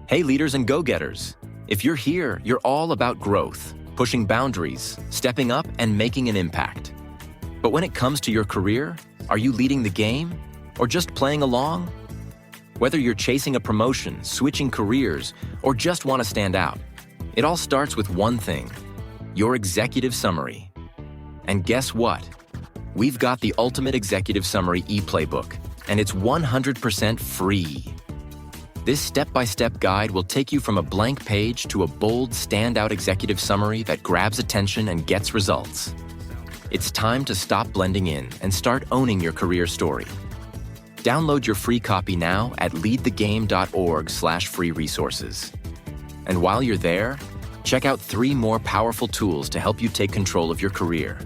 Hey leaders and go-getters. If you're here, you're all about growth, pushing boundaries, stepping up, and making an impact. But when it comes to your career, are you leading the game or just playing along? Whether you're chasing a promotion, switching careers, or just want to stand out, it all starts with one thing: your executive summary. And guess what? We've got the Ultimate Executive Summary e-playbook, and it's 100% free. This step-by-step guide will take you from a blank page to a bold, standout executive summary that grabs attention and gets results. It's time to stop blending in and start owning your career story. Download your free copy now at leadthegame.org/free resources. And while you're there, check out 3 more powerful tools to help you take control of your career.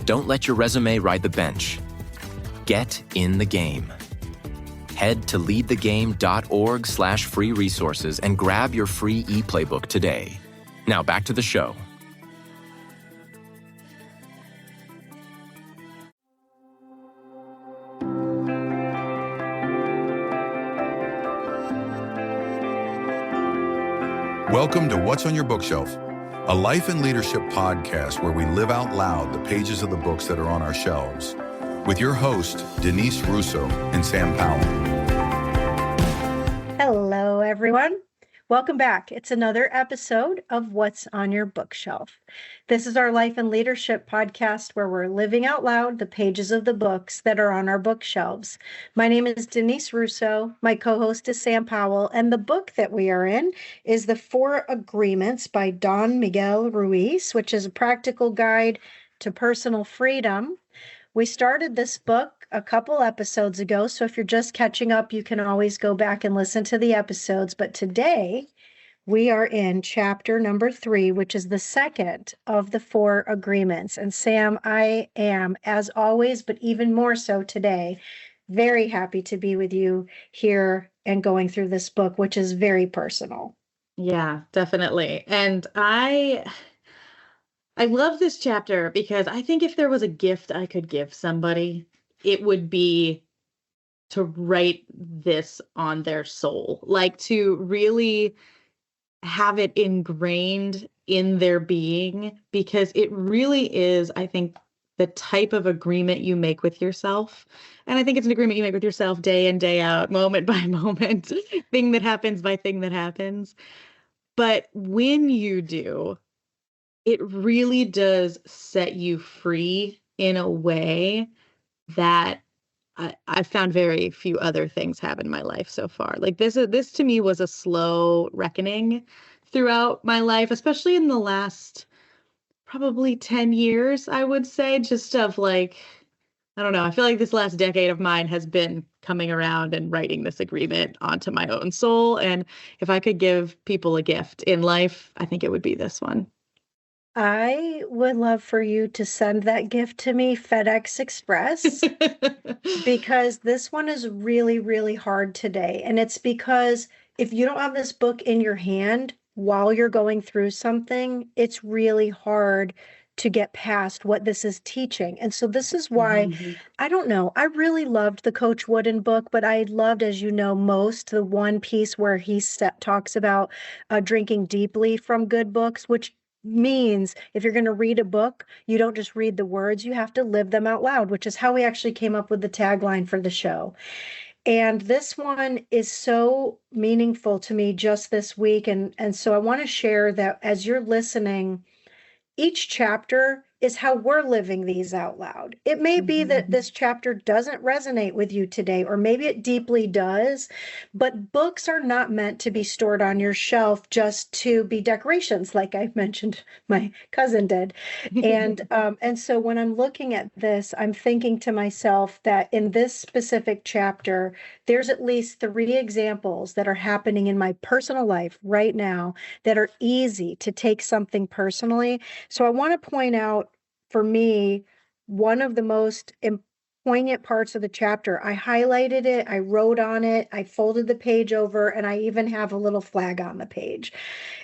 Don't let your resume ride the bench. Get in the game. Head to leadthegame.org/free resources and grab your free e-playbook today. Now back to the show. Welcome to What's on Your Bookshelf, a life and leadership podcast where we live out loud the pages of the books that are on our shelves, with your hosts, Denise Russo and Sam Powell. Hello, everyone. Welcome back. It's another episode of What's on Your Bookshelf. This is our life and leadership podcast where we're living out loud the pages of the books that are on our bookshelves. My name is Denise Russo. My co-host is Sam Powell, and the book that we are in is The 4 Agreements by Don Miguel Ruiz, which is a practical guide to personal freedom. We started this book a couple episodes ago, so if you're just catching up, you can always go back and listen to the episodes. But today, we are in chapter number 3, which is the second of the 4 agreements. And Sam, I am, as always, but even more so today, very happy to be with you here and going through this book, which is very personal. Yeah, definitely. And I love this chapter because I think if there was a gift I could give somebody, it would be to write this on their soul, like to really have it ingrained in their being, because it really is, I think, the type of agreement you make with yourself. And I think it's an agreement you make with yourself day in, day out, moment by moment, thing that happens by thing that happens. But when you do, it really does set you free in a way that I've found very few other things have in my life so far. Like this to me was a slow reckoning throughout my life, especially in the last probably 10 years, I would say, just of like, I don't know. I feel like this last decade of mine has been coming around and writing this agreement onto my own soul. And if I could give people a gift in life, I think it would be this one. I would love for you to send that gift to me, FedEx Express, because this one is really, really hard today. And it's because if you don't have this book in your hand while you're going through something, it's really hard to get past what this is teaching. And so this is why, I don't know, I really loved the Coach Wooden book, but I loved, as you know, most the one piece where he talks about drinking deeply from good books, which means if you're going to read a book, you don't just read the words, you have to live them out loud, which is how we actually came up with the tagline for the show. And this one is so meaningful to me just this week. And so I want to share that as you're listening, each chapter is how we're living these out loud. It may be that this chapter doesn't resonate with you today, or maybe it deeply does, but books are not meant to be stored on your shelf just to be decorations, like I mentioned my cousin did. And so when I'm looking at this, I'm thinking to myself that in this specific chapter, there's at least 3 examples that are happening in my personal life right now that are easy to take something personally. So I want to point out, for me, one of the most poignant parts of the chapter. I highlighted it, I wrote on it, I folded the page over, and I even have a little flag on the page.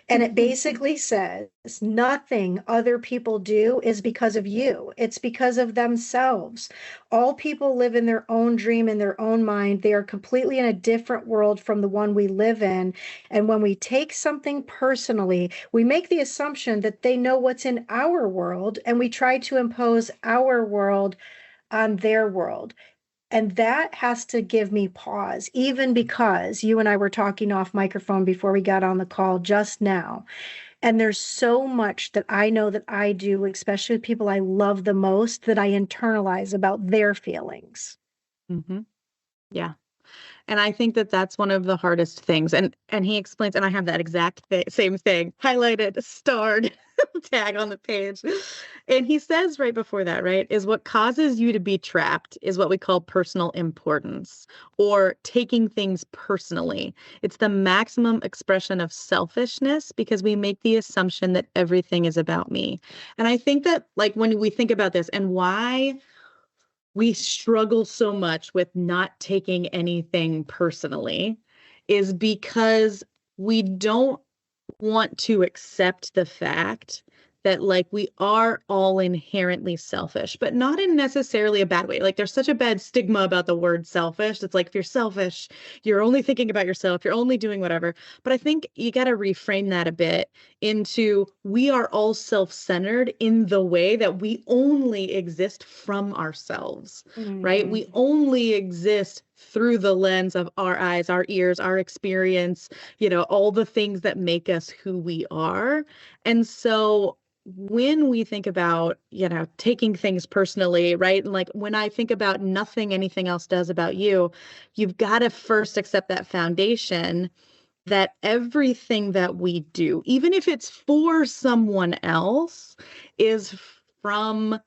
And it basically says nothing other people do is because of you. It's because of themselves. All people live in their own dream, in their own mind. They are completely in a different world from the one we live in. And when we take something personally, we make the assumption that they know what's in our world, and we try to impose our world on their world. And that has to give me pause, even because you and I were talking off microphone before we got on the call just now. And there's so much that I know that I do, especially with people I love the most, that I internalize about their feelings. Mm-hmm. Yeah. And I think that that's one of the hardest things. And he explains, and I have that exact same thing, highlighted, starred, tag on the page. And he says right before that, right, is what causes you to be trapped is what we call personal importance, or taking things personally. It's the maximum expression of selfishness because we make the assumption that everything is about me. And I think that, like, when we think about this and why we struggle so much with not taking anything personally is because we don't want to accept the fact that, like, we are all inherently selfish, but not in necessarily a bad way. Like, there's such a bad stigma about the word selfish. It's like, if you're selfish, you're only thinking about yourself, you're only doing whatever. But I think you got to reframe that a bit into, we are all self-centered in the way that we only exist from ourselves, right? We only exist through the lens of our eyes, our ears, our experience, all the things that make us who we are. And so when we think about, taking things personally, right? And like, when I think about nothing anything else does about you, you've got to first accept that foundation that everything that we do, even if it's for someone else, is from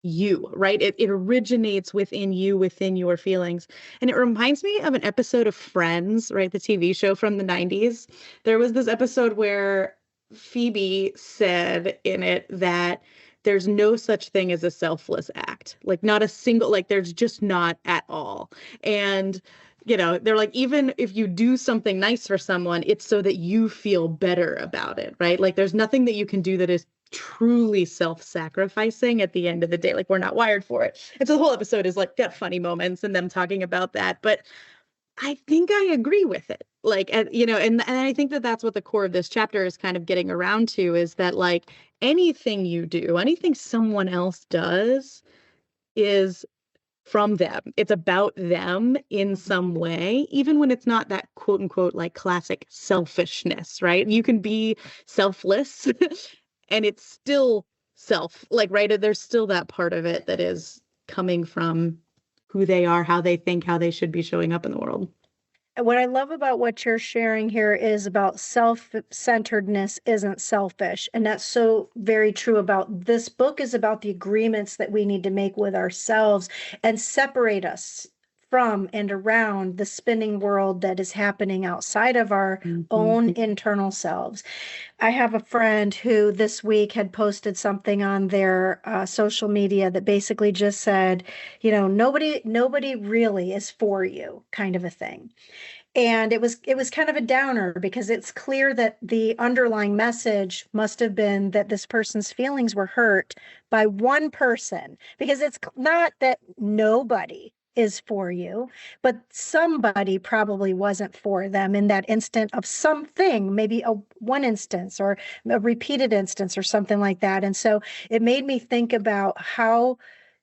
you, right? It originates within you, within your feelings. And it reminds me of an episode of Friends, right? The TV show from the 90s. There was this episode where Phoebe said in it that there's no such thing as a selfless act. Like, not a single, like, there's just not at all. And they're like, even if you do something nice for someone, it's so that you feel better about it, right? Like, there's nothing that you can do that is truly self-sacrificing at the end of the day. Like, we're not wired for it. And so the whole episode is like, got funny moments and them talking about that. But I think I agree with it. Like, and I think that that's what the core of this chapter is kind of getting around to, is that, like, anything you do, anything someone else does is from them. It's about them in some way, even when it's not that quote unquote, like, classic selfishness, right? You can be selfless and it's still self, like, right? There's still that part of it that is coming from who they are, how they think, how they should be showing up in the world. What I love about what you're sharing here is about self-centeredness isn't selfish. And that's so very true about this book. Is about the agreements that we need to make with ourselves and separate us from and around the spinning world that is happening outside of our own internal selves. I have a friend who this week had posted something on their social media that basically just said, nobody really is for you, kind of a thing. And it was kind of a downer, because it's clear that the underlying message must have been that this person's feelings were hurt by one person, because it's not that nobody is for you, but somebody probably wasn't for them in that instant of something, maybe one instance or a repeated instance or something like that. And so it made me think about how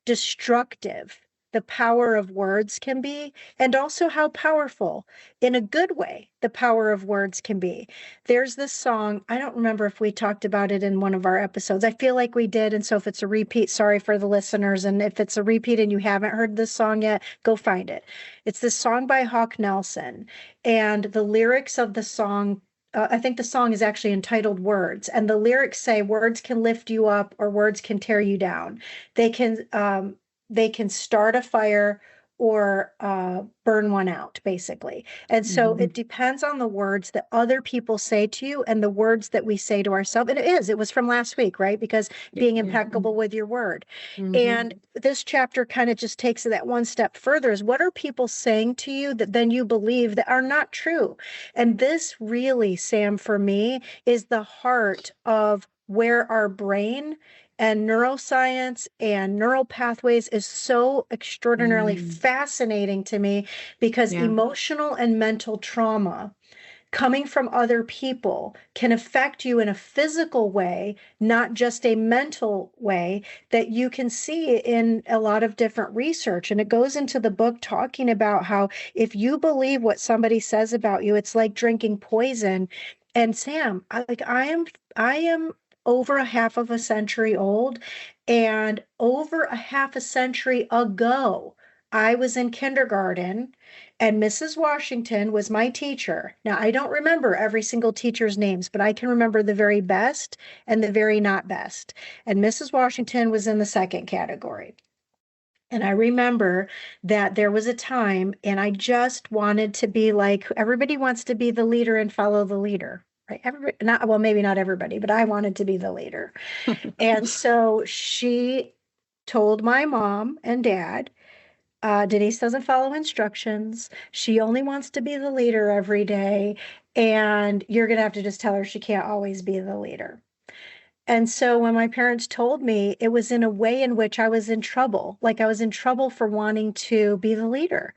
destructive the power of words can be, and also how powerful, in a good way, the power of words can be. There's this song, I don't remember if we talked about it in one of our episodes. I feel like we did. And so if it's a repeat, sorry for the listeners. And if it's a repeat and you haven't heard this song yet, go find it. It's this song by Hawk Nelson. And the lyrics of the song, I think the song is actually entitled Words. And the lyrics say, words can lift you up or words can tear you down. They can start a fire or burn one out, basically. And so it depends on the words that other people say to you and the words that we say to ourselves. And it was from last week, right? Because being impeccable with your word. And this chapter kind of just takes that one step further, is what are people saying to you that then you believe that are not true? And this really, Sam, for me, is the heart of where our brain and neuroscience and neural pathways is so extraordinarily fascinating to me, because emotional and mental trauma coming from other people can affect you in a physical way, not just a mental way, that you can see in a lot of different research. And it goes into the book talking about how if you believe what somebody says about you, it's like drinking poison. And Sam, I am over a half of a century old, and over a half a century ago, I was in kindergarten and Mrs. Washington was my teacher. Now, I don't remember every single teacher's names, but I can remember the very best and the very not best. And Mrs. Washington was in the second category. And I remember that there was a time, and I just wanted to be like, everybody wants to be the leader and follow the leader, right? Everybody, not, well, maybe not everybody, but I wanted to be the leader. And so she told my mom and dad, Denise doesn't follow instructions. She only wants to be the leader every day. And you're going to have to just tell her she can't always be the leader. And so when my parents told me, it was in a way in which I was in trouble. Like I was in trouble for wanting to be the leader.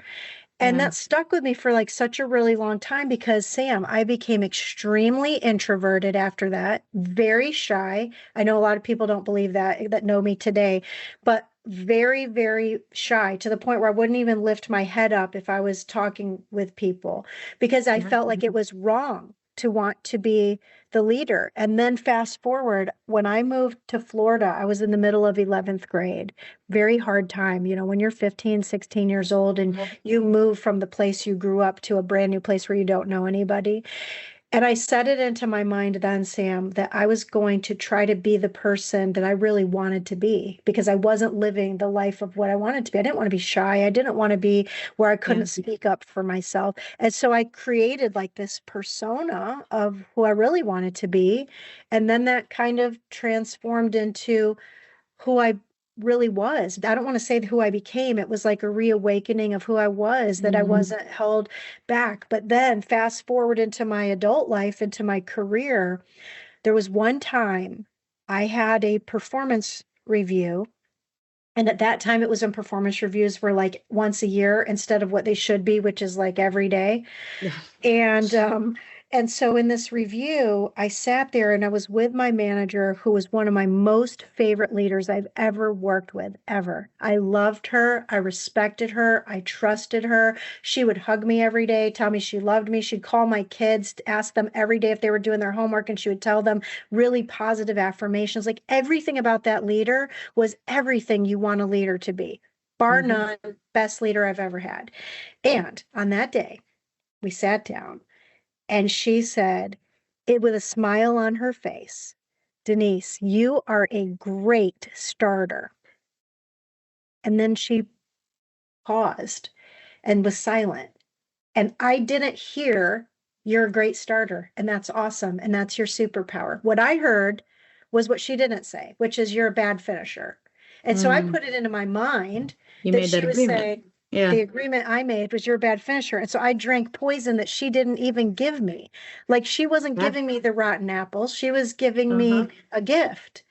And that stuck with me for like such a really long time, because Sam, I became extremely introverted after that, very shy. I know a lot of people don't believe that know me today, but very, very shy, to the point where I wouldn't even lift my head up if I was talking with people, because I felt like it was wrong to want to be the leader. And then fast forward, when I moved to Florida, I was in the middle of 11th grade. Very hard time, when you're 15, 16 years old and you move from the place you grew up to a brand new place where you don't know anybody. And I set it into my mind then, Sam, that I was going to try to be the person that I really wanted to be, because I wasn't living the life of what I wanted to be. I didn't want to be shy. I didn't want to be where I couldn't speak up for myself. And so I created like this persona of who I really wanted to be. And then that kind of transformed into who I really was. I don't want to say who I became. It was like a reawakening of who I was, that I wasn't held back. But then fast forward into my adult life, into my career, there was one time I had a performance review. And at that time, it was when performance reviews were like once a year instead of what they should be, which is like every day. And so in this review, I sat there and I was with my manager, who was one of my most favorite leaders I've ever worked with, ever. I loved her. I respected her. I trusted her. She would hug me every day, tell me she loved me. She'd call my kids to ask them every day if they were doing their homework, and she would tell them really positive affirmations. Like everything about that leader was everything you want a leader to be, bar none, best leader I've ever had. And on that day, we sat down. And she said, it with a smile on her face, Denise, you are a great starter. And then she paused and was silent. And I didn't hear, you're a great starter, and that's awesome, and that's your superpower. What I heard was what she didn't say, which is you're a bad finisher. And so I put it into my mind that she was saying, the agreement I made was you're a bad finisher. And so I drank poison that she didn't even give me. Like she wasn't giving me the rotten apples. She was giving me a gift.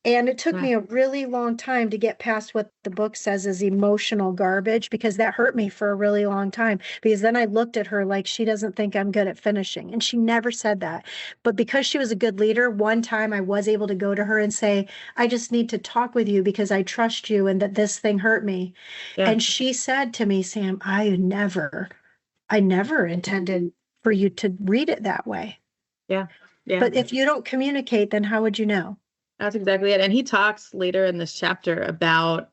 And it took me a really long time to get past what the book says is emotional garbage, because that hurt me for a really long time. Because then I looked at her like, she doesn't think I'm good at finishing. And she never said that. But because she was a good leader, one time I was able to go to her and say, I just need to talk with you because I trust you and that this thing hurt me. And she said to me, Sam, I never intended for you to read it that way. But if you don't communicate, then how would you know? That's exactly it. And he talks later in this chapter about,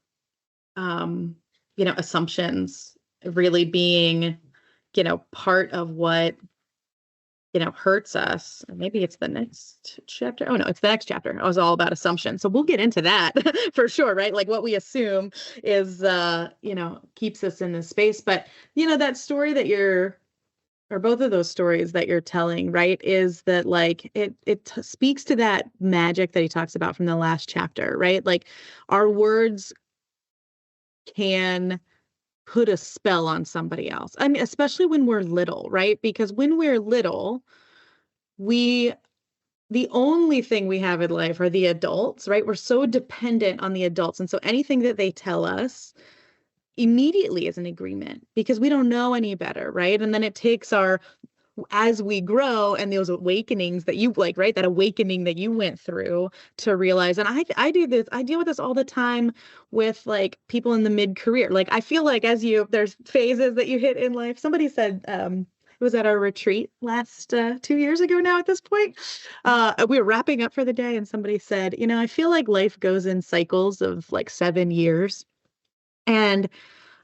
assumptions really being, part of what, hurts us. Maybe it's the next chapter. Oh no, it's the next chapter. It was all about assumption. So we'll get into that for sure, right? Like what we assume is, keeps us in this space. But, that story that or both of those stories that you're telling, right, is that like it speaks to that magic that he talks about from the last chapter, right? Like our words can put a spell on somebody else. I mean, especially when we're little, right? Because when we're little, the only thing we have in life are the adults, right? We're so dependent on the adults. And so anything that they tell us immediately is an agreement because we don't know any better, right? And then it takes as we grow and those awakenings that you like, right? That awakening that you went through to realize, and I deal with this all the time with like people in the mid-career. Like I feel like there's phases that you hit in life. Somebody said, it was at our retreat last 2 years ago now at this point. We were wrapping up for the day and somebody said, I feel like life goes in cycles of like 7 years. And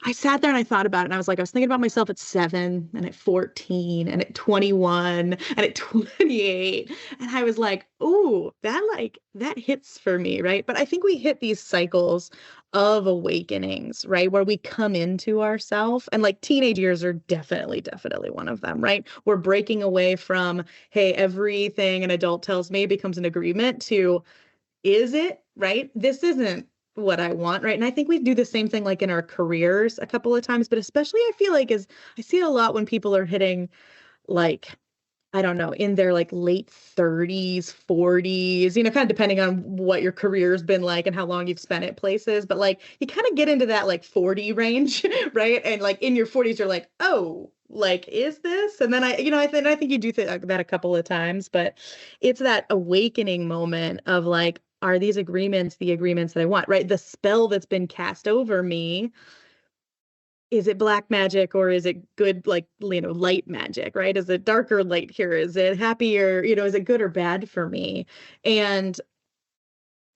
I sat there and I thought about it and I was thinking about myself at 7 and at 14 and at 21 and at 28. And I was like, oh, that hits for me, right? But I think we hit these cycles of awakenings, right? Where we come into ourselves and like teenage years are definitely one of them, right? We're breaking away from, hey, everything an adult tells me becomes an agreement to, is it, right? This isn't what I want, right? And I think we do the same thing like in our careers a couple of times, but especially I feel like I see it a lot when people are hitting like, I don't know, in their like late 30s, 40s, kind of depending on what your career's been like and how long you've spent at places, but like you kind of get into that like 40 range, right? And like in your 40s, you're like, oh, like, is this? And then I think you do that a couple of times, but it's that awakening moment of like, are these agreements the agreements that I want, right? The spell that's been cast over me, is it black magic or is it good, like, light magic, right? Is it dark or light here? Is it happy or, is it good or bad for me? And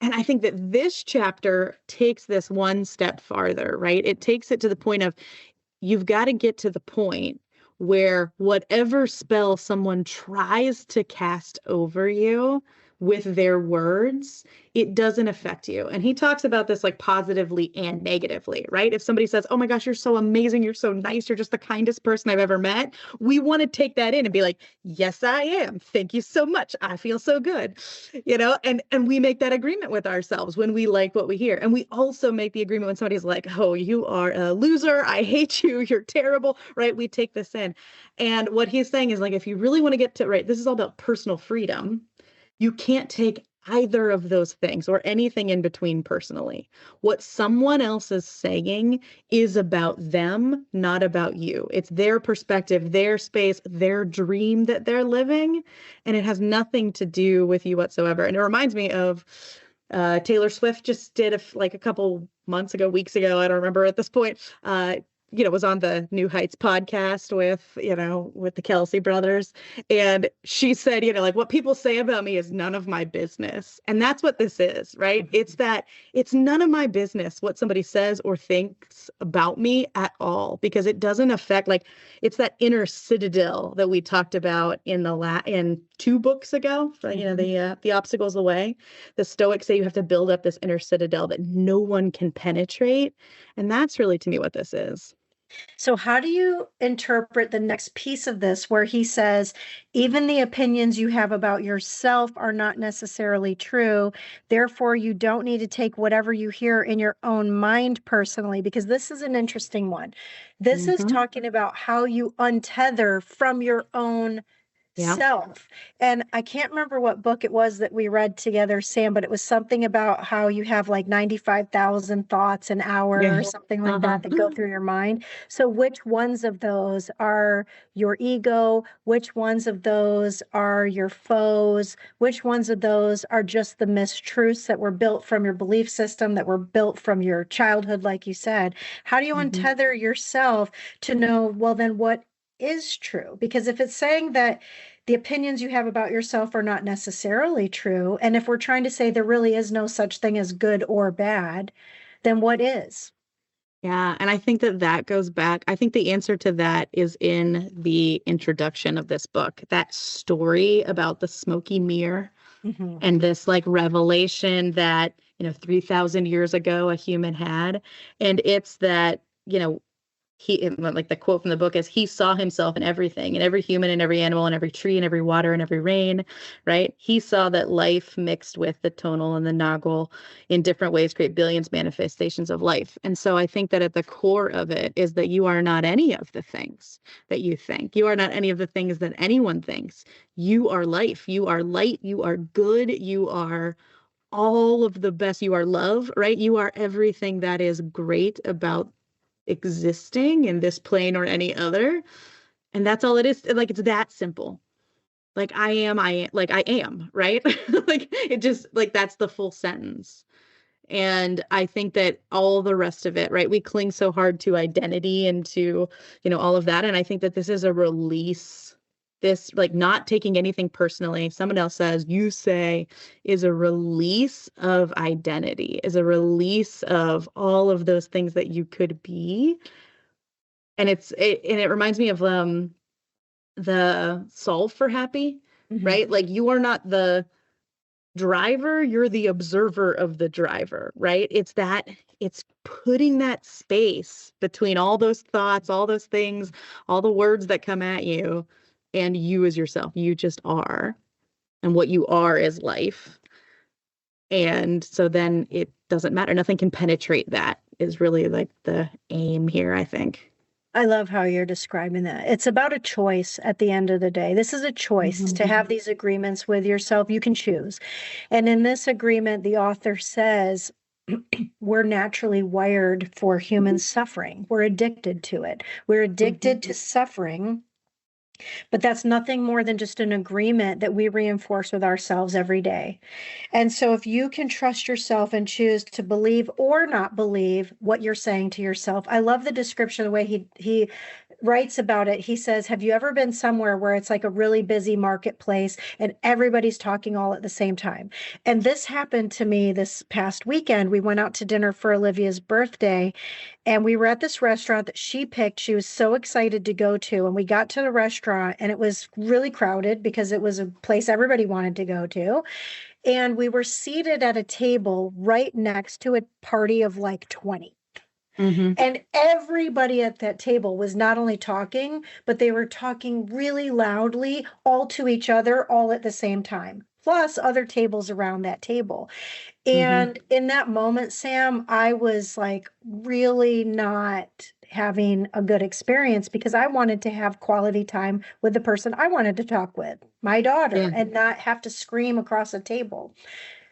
I think that this chapter takes this one step farther, right? It takes it to the point of you've got to get to the point where whatever spell someone tries to cast over you with their words, it doesn't affect you. And he talks about this like positively and negatively, right? If somebody says, oh my gosh, you're so amazing, you're so nice, you're just the kindest person I've ever met, we want to take that in and be like, yes, I am. Thank you so much. I feel so good, and we make that agreement with ourselves when we like what we hear. And we also make the agreement when somebody's like, oh, you are a loser, I hate you, you're terrible, right? We take this in. And what he's saying is like, if you really want to get to, right, this is all about personal freedom. You can't take either of those things or anything in between personally. What someone else is saying is about them, not about you. It's their perspective, their space, their dream that they're living, and it has nothing to do with you whatsoever. And it reminds me of Taylor Swift just did a couple months ago, weeks ago, I don't remember at this point, was on the New Heights podcast with the Kelsey brothers. And she said, like what people say about me is none of my business. And that's what this is, right? Mm-hmm. It's that it's none of my business what somebody says or thinks about me at all, because it doesn't affect, like, it's that inner citadel that we talked about in 2 books ago, mm-hmm. The obstacles of the way. The Stoics say you have to build up this inner citadel that no one can penetrate. And that's really, to me, what this is. So how do you interpret the next piece of this where he says, even the opinions you have about yourself are not necessarily true. Therefore, you don't need to take whatever you hear in your own mind personally, because this is an interesting one. This mm-hmm. is talking about how you untether from your own self. And I can't remember what book it was that we read together, Sam, but it was something about how you have like 95,000 thoughts an hour or something like that go through your mind. So which ones of those are your ego? Which ones of those are your foes? Which ones of those are just the mistruths that were built from your belief system, that were built from your childhood, like you said? How do you untether yourself to know, well, then what is true? Because if it's saying that the opinions you have about yourself are not necessarily true, and if we're trying to say there really is no such thing as good or bad, then what is? Yeah, and I think that that goes back. I think the answer to that is in the introduction of this book, that story about the smoky mirror Hmm. and this like revelation that, 3,000 years ago a human had. And it's that, like the quote from the book is he saw himself in everything, in every human, in every animal, in every tree, in every water, in every rain, right? He saw that life mixed with the tonal and the nagual in different ways create billions manifestations of life. And so I think that at the core of it is that you are not any of the things that you think. You are not any of the things that anyone thinks. You are life. You are light. You are good. You are all of the best. You are love, right? You are everything that is great about existing in this plane or any other. And that's all it is. Like it's that simple. Like I am, right? Like it just like that's the full sentence. And I think that all the rest of it, right? We cling so hard to identity and to, all of that. And I think that this is a release. This, like, not taking anything personally, someone else says, you say, is a release of identity, is a release of all of those things that you could be. And it reminds me of the solve for happy, Hmm. right? Like you are not the driver, you're the observer of the driver, right? It's putting that space between all those thoughts, all those things, all the words that come at you, and you as yourself. You just are. And what you are is life. And so then it doesn't matter. Nothing can penetrate that, is really like the aim here, I think. I love how you're describing that. It's about a choice at the end of the day. This is a choice to Mhm. have these agreements with yourself. You can choose. And in this agreement, the author says, we're naturally wired for human suffering. We're addicted to it. We're addicted to suffering, but that's nothing more than just an agreement that we reinforce with ourselves every day. And so, if you can trust yourself and choose to believe or not believe what you're saying to yourself, I love the description, the way he writes about it. He says, have you ever been somewhere where it's like a really busy marketplace and everybody's talking all at the same time? And this happened to me this past weekend. We went out to dinner for Olivia's birthday, and we were at this restaurant that she picked. She was so excited to go to. And we got to the restaurant, and it was really crowded because it was a place everybody wanted to go to. And we were seated at a table right next to a party of like 20. Mhm. And everybody at that table was not only talking, but they were talking really loudly, all to each other, all at the same time, plus other tables around that table. Mhm. And in that moment, Sam, I was like really not having a good experience because I wanted to have quality time with the person I wanted to talk with, my daughter, Yeah. and not have to scream across a table.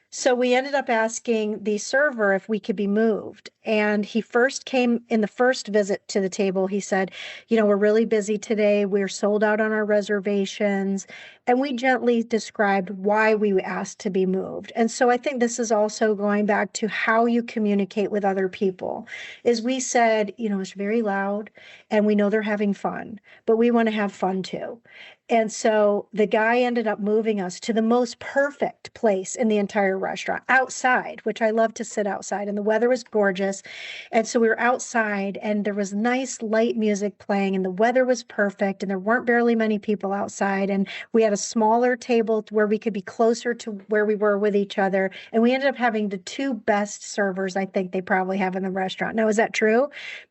So we ended up asking the server if we could be moved. And he first came in the first visit to the table. He said, we're really busy today. We're sold out on our reservations. And we gently described why we asked to be moved. And so I think this is also going back to how you communicate with other people. Is we said, it's very loud and we know they're having fun, but we want to have fun too. And so the guy ended up moving us to the most perfect place in the entire restaurant, outside, which I love to sit outside. And the weather was gorgeous. And so we were outside, and there was nice light music playing, and the weather was perfect, and there weren't barely many people outside. And we had a smaller table where we could be closer to where we were with each other. And we ended up having the two best servers I think they probably have in the restaurant. Now, is that true?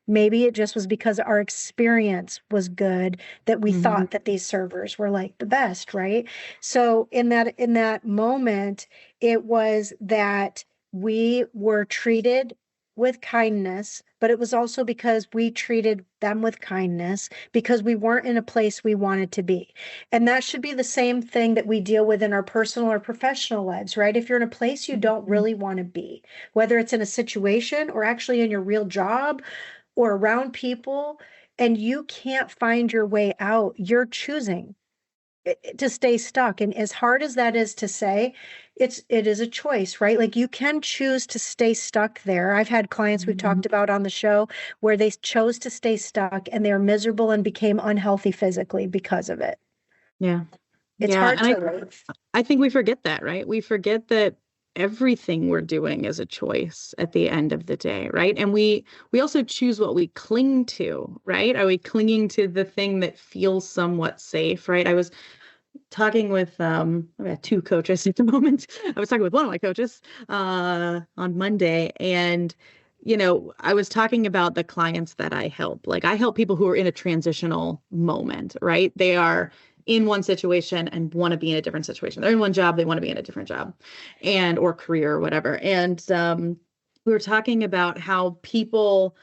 Maybe it just was because our experience was good that we Mhm. thought that these servers were like the best, right? So in that moment, it was that we were treated with kindness, but it was also because we treated them with kindness because we weren't in a place we wanted to be. And that should be the same thing that we deal with in our personal or professional lives, right? If you're in a place you don't really want to be, whether it's in a situation or actually in your real job or around people, and you can't find your way out, you're choosing to stay stuck. And as hard as that is to say, it is a choice, right? Like you can choose to stay stuck there. I've had clients we've talked about on the show where they chose to stay stuck and they're miserable and became unhealthy physically because of it. Yeah. It's Yeah. hard And to leave. I think we forget that, right? We forget that everything we're doing is a choice at the end of the day, right? And we also choose what we cling to, right? Are we clinging to the thing that feels somewhat safe, right? I was talking with I got two coaches at the moment. I was talking with one of my coaches on Monday, and I was talking about the clients that I help. Like, I help people who are in a transitional moment, right? They are in one situation and want to be in a different situation. They're in one job, they want to be in a different job and or career or whatever. And we were talking about how people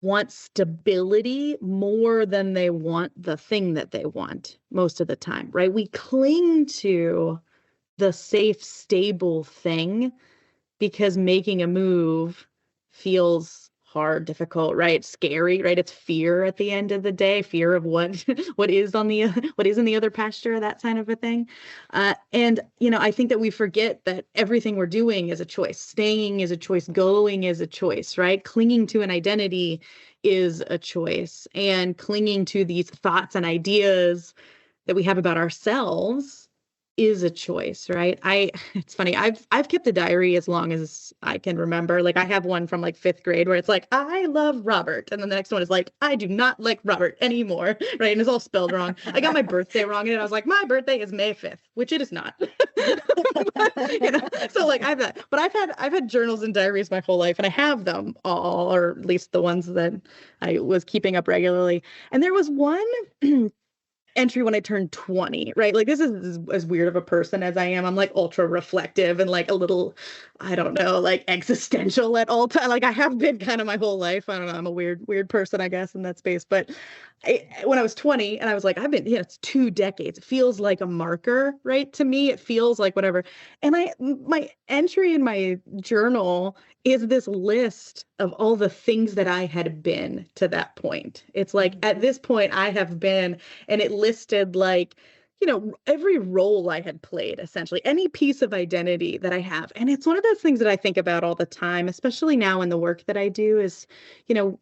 want stability more than they want the thing that they want most of the time, right? We cling to the safe, stable thing because making a move feels hard, difficult, right? Scary, right? It's fear at the end of the day, fear of what what is in the other pasture, that kind of a thing. And I think that we forget that everything we're doing is a choice. Staying is a choice. Going is a choice, right? Clinging to an identity is a choice, and clinging to these thoughts and ideas that we have about ourselves is a choice, right? It's funny. I've kept a diary as long as I can remember. Like, I have one from like 5th grade where it's like, I love Robert. And then the next one is like, I do not like Robert anymore. Right. And it's all spelled wrong. I got my birthday wrong. And I was like, my birthday is May 5th, which it is not. But, so like I've had, but I've had journals and diaries my whole life, and I have them all, or at least the ones that I was keeping up regularly. And there was one entry when I turned 20, right? Like, this is as weird of a person as I am. I'm like ultra reflective and like a little, I don't know, like existential at all time. Like, I have been kind of my whole life. I don't know. I'm a weird person, I guess, in that space. But when I was 20 and I was like, I've been, it's 2 decades. It feels like a marker, right? To me, it feels like whatever. And my entry in my journal is this list of all the things that I had been to that point. It's like, at this point I have been, and it listed like, every role I had played, essentially, any piece of identity that I have. And it's one of those things that I think about all the time, especially now in the work that I do, is,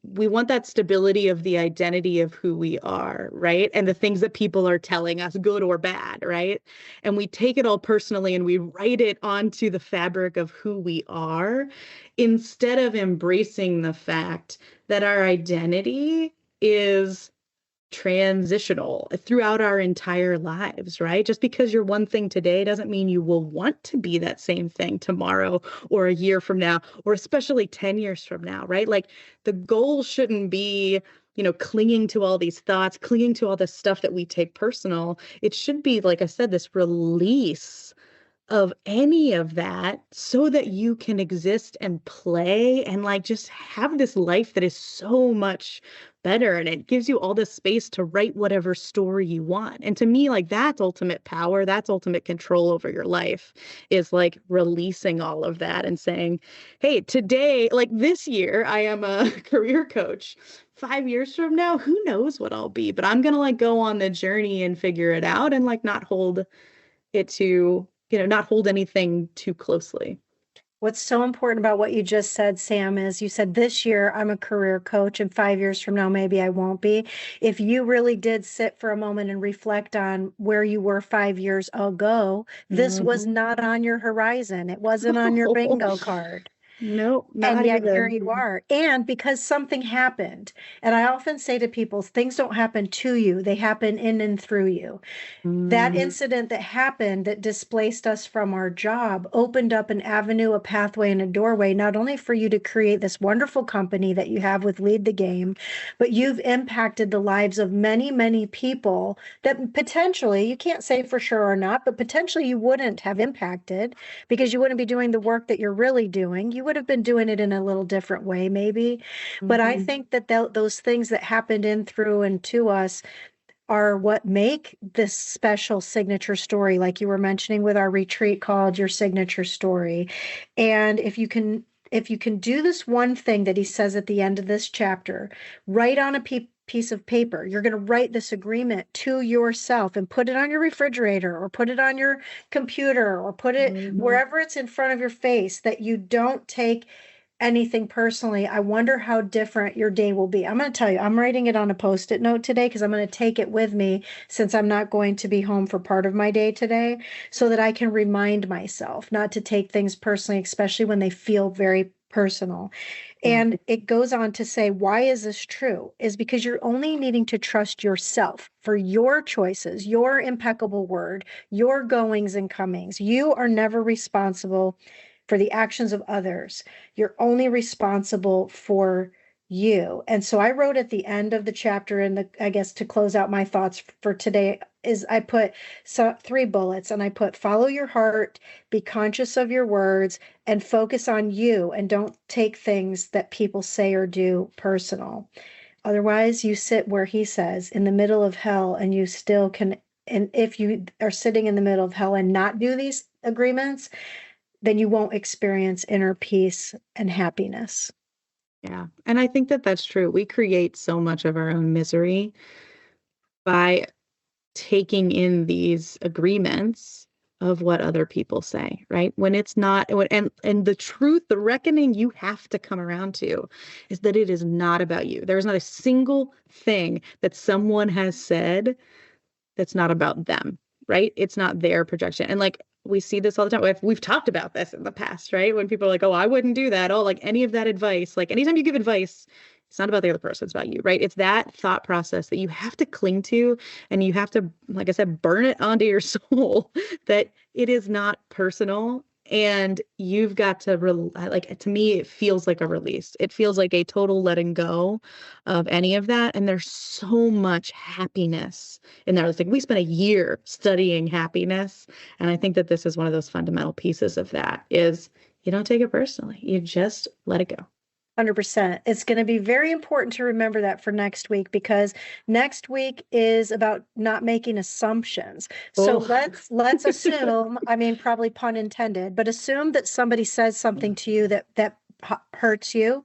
we want that stability of the identity of who we are, right? And the things that people are telling us, good or bad, right? And we take it all personally and we write it onto the fabric of who we are, instead of embracing the fact that our identity is transitional throughout our entire lives, right? Just because you're one thing today doesn't mean you will want to be that same thing tomorrow or a year from now, or especially 10 years from now, right? Like, the goal shouldn't be, clinging to all these thoughts, clinging to all this stuff that we take personal. It should be, like I said, this release of any of that so that you can exist and play and like just have this life that is so much better, and it gives you all this space to write whatever story you want. And to me, like, that's ultimate power, that's ultimate control over your life, is like releasing all of that and saying, hey, today, like this year, I am a career coach. 5 years from now, who knows what I'll be, but I'm gonna like go on the journey and figure it out, and like not hold it to, not hold anything too closely. What's so important about what you just said, Sam, is you said this year I'm a career coach, and 5 years from now, maybe I won't be. If you really did sit for a moment and reflect on where you were 5 years ago, this was not on your horizon. It wasn't on your bingo card. Nope, And not yet even. here you are. And because something happened, and I often say to people, things don't happen to you, they happen in and through you. That incident that happened that displaced us from our job opened up an avenue, a pathway, and a doorway, not only for you to create this wonderful company that you have with Lead the Game, but you've impacted the lives of many, many people that potentially, you can't say for sure or not, but potentially you wouldn't have impacted, because you wouldn't be doing the work that you're really doing. You would have been doing it in a little different way, maybe. But I think that those things that happened in, through, and to us are what make this special signature story, like you were mentioning with our retreat called Your Signature Story. And if you can do this one thing that he says at the end of this chapter, write on a piece of paper. You're going to write this agreement to yourself and put it on your refrigerator, or put it on your computer, or put it wherever it's in front of your face, that you don't take anything personally, I wonder how different your day will be. I'm going to tell you, I'm writing it on a Post-it note today because I'm going to take it with me since I'm not going to be home for part of my day today, so that I can remind myself not to take things personally, especially when they feel very personal. Yeah. And it goes on to say, why is this true? Is because you're only needing to trust yourself for your choices, your impeccable word, your goings and comings. You are never responsible for the actions of others. You're only responsible for you. And so I wrote at the end of the chapter, and I guess to close out my thoughts for today, is I put three bullets, and I put follow your heart, be conscious of your words, and focus on you, and don't take things that people say or do personal. Otherwise, you sit where he says in the middle of hell, and you still can. And if you are sitting in the middle of hell and not do these agreements, then you won't experience inner peace and happiness. Yeah. And I think that that's true. We create so much of our own misery by taking in these agreements of what other people say, right? When it's not, and the truth, the reckoning you have to come around to is that it is not about you. There is not a single thing that someone has said that's not about them, right? It's not their projection. And like we see this all the time. We've talked about this in the past, right? When people are like, oh, I wouldn't do that. Oh, like any of that advice, like anytime you give advice, it's not about the other person, it's about you, right? It's that thought process that you have to cling to, and you have to, like I said, burn it onto your soul that it is not personal. And you've got to, like, to me, it feels like a release. It feels like a total letting go of any of that. And there's so much happiness in there. It's like we spent a year studying happiness. And I think that this is one of those fundamental pieces of that is you don't take it personally. You just let it go. 100%. It's going to be very important to remember that for next week, because next week is about not making assumptions. So Oh. let's assume, I mean, probably pun intended, but assume that somebody says something to you that hurts you.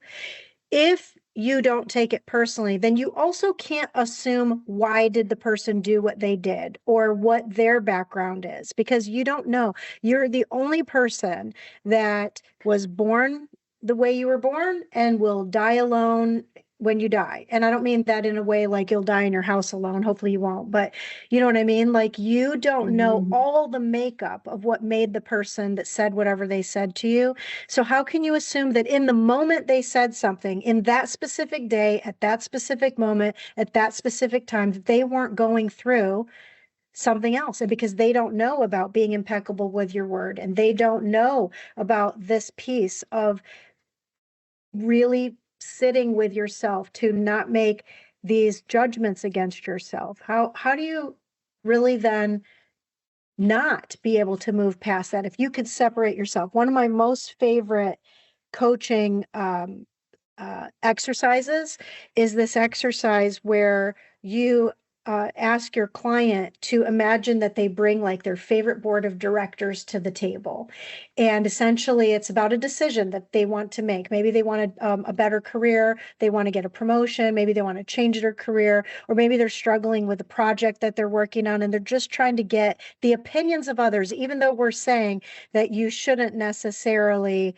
If you don't take it personally, then you also can't assume why did the person do what they did or what their background is, because you don't know. You're the only person that was born the way you were born and will die alone when you die. And I don't mean that in a way like you'll die in your house alone. Hopefully you won't, but you know what I mean? Like you don't know all the makeup of what made the person that said whatever they said to you. So how can you assume that in the moment they said something, in that specific day, at that specific moment, at that specific time, that they weren't going through something else? And because they don't know about being impeccable with your word, and they don't know about this piece of really sitting with yourself to not make these judgments against yourself, how do you really then not be able to move past that if you could separate yourself? One of my most favorite coaching exercises is this exercise where you ask your client to imagine that they bring like their favorite board of directors to the table. And essentially, it's about a decision that they want to make. Maybe they want a better career, they want to get a promotion, maybe they want to change their career, or maybe they're struggling with a project that they're working on and they're just trying to get the opinions of others, even though we're saying that you shouldn't necessarily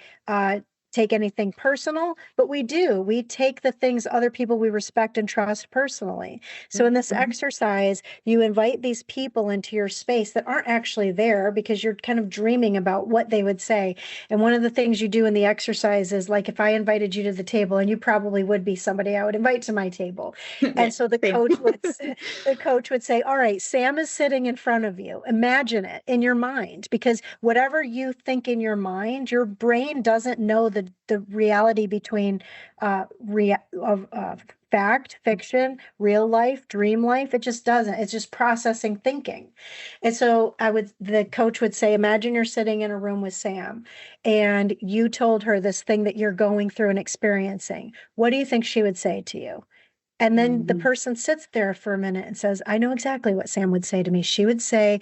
take anything personal, but we do. We take the things other people we respect and trust personally. So in this exercise, you invite these people into your space that aren't actually there because you're kind of dreaming about what they would say. And one of the things you do in the exercise is, like, if I invited you to the table, and you probably would be somebody I would invite to my table. And so the coach would say, all right, Sam is sitting in front of you. Imagine it in your mind, because whatever you think in your mind, your brain doesn't know the reality between fact, fiction, real life, dream life. It just doesn't. It's just processing thinking. And so the coach would say, imagine you're sitting in a room with Sam and you told her this thing that you're going through and experiencing. What do you think she would say to you? And then the person sits there for a minute and says, I know exactly what Sam would say to me. She would say,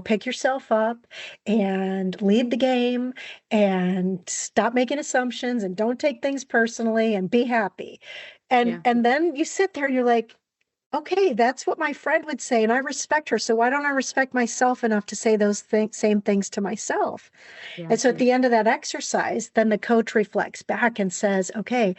pick yourself up and lead the game and stop making assumptions and don't take things personally and be happy. And then you sit there and you're like, okay, that's what my friend would say, and I respect her. So why don't I respect myself enough to say those same things to myself? Yeah. And so at the end of that exercise, then the coach reflects back and says, okay,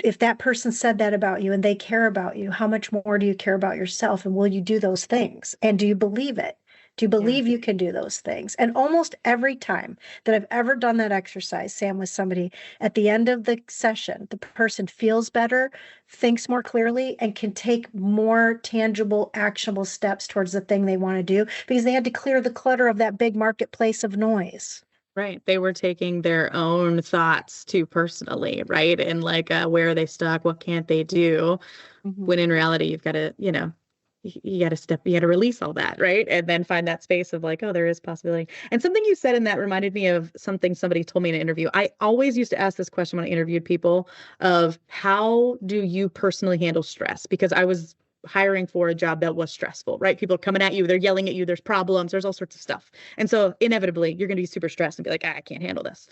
if that person said that about you and they care about you, how much more do you care about yourself? And will you do those things? And do you believe it? Do you believe you can do those things? And almost every time that I've ever done that exercise, Sam, with somebody, at the end of the session, the person feels better, thinks more clearly, and can take more tangible, actionable steps towards the thing they want to do because they had to clear the clutter of that big marketplace of noise. Right. They were taking their own thoughts too personally, right? And like, where are they stuck? What can't they do? When in reality, you've got to, you got to you got to release all that, right? And then find that space of like, oh, there is possibility. And something you said in that reminded me of something somebody told me in an interview. I always used to ask this question when I interviewed people of how do you personally handle stress? Because I was hiring for a job that was stressful, right? People are coming at you, they're yelling at you, there's problems, there's all sorts of stuff. And so inevitably you're going to be super stressed and be like, I can't handle this.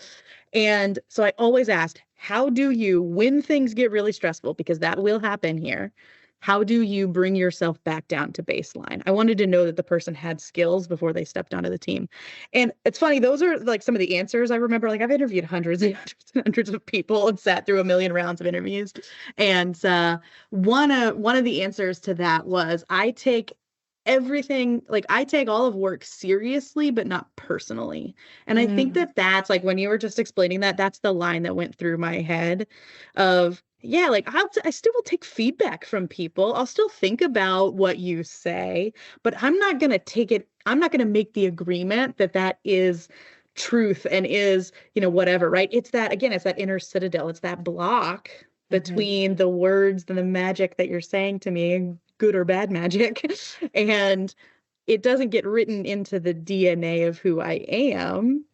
And so I always asked, how do you, when things get really stressful, because that will happen here, how do you bring yourself back down to baseline? I wanted to know that the person had skills before they stepped onto the team. And it's funny, those are like some of the answers I remember. Like I've interviewed hundreds and hundreds and hundreds of people and sat through a million rounds of interviews. And one of the answers to that was I take everything, like I take all of work seriously, but not personally. And I think that that's like when you were just explaining that, that's the line that went through my head of, yeah, like I still will take feedback from people. I'll still think about what you say, but I'm not going to take it. I'm not going to make the agreement that that is truth and is, whatever, right? It's that, again, it's that inner citadel. It's that block between the words and the magic that you're saying to me, good or bad magic. And it doesn't get written into the DNA of who I am.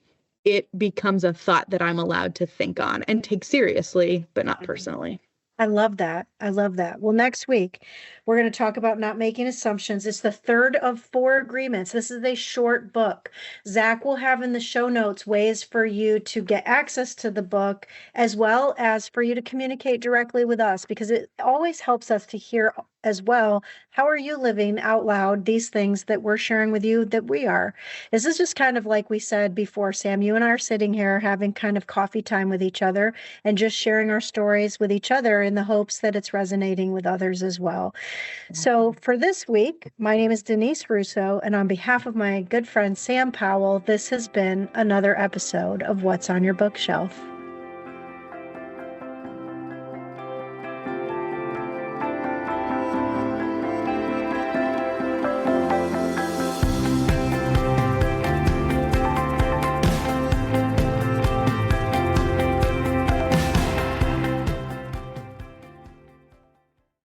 It becomes a thought that I'm allowed to think on and take seriously, but not personally. I love that. I love that. Well, next week, we're going to talk about not making assumptions. It's the third of 4 agreements. This is a short book. Zach will have in the show notes ways for you to get access to the book, as well as for you to communicate directly with us, because it always helps us to hear as well. How are you living out loud these things that we're sharing with you that we are? This is just kind of like we said before, Sam, you and I are sitting here having kind of coffee time with each other and just sharing our stories with each other in the hopes that it's resonating with others as well. So for this week, my name is Denise Russo, and on behalf of my good friend Sam Powell, this has been another episode of What's on Your Bookshelf.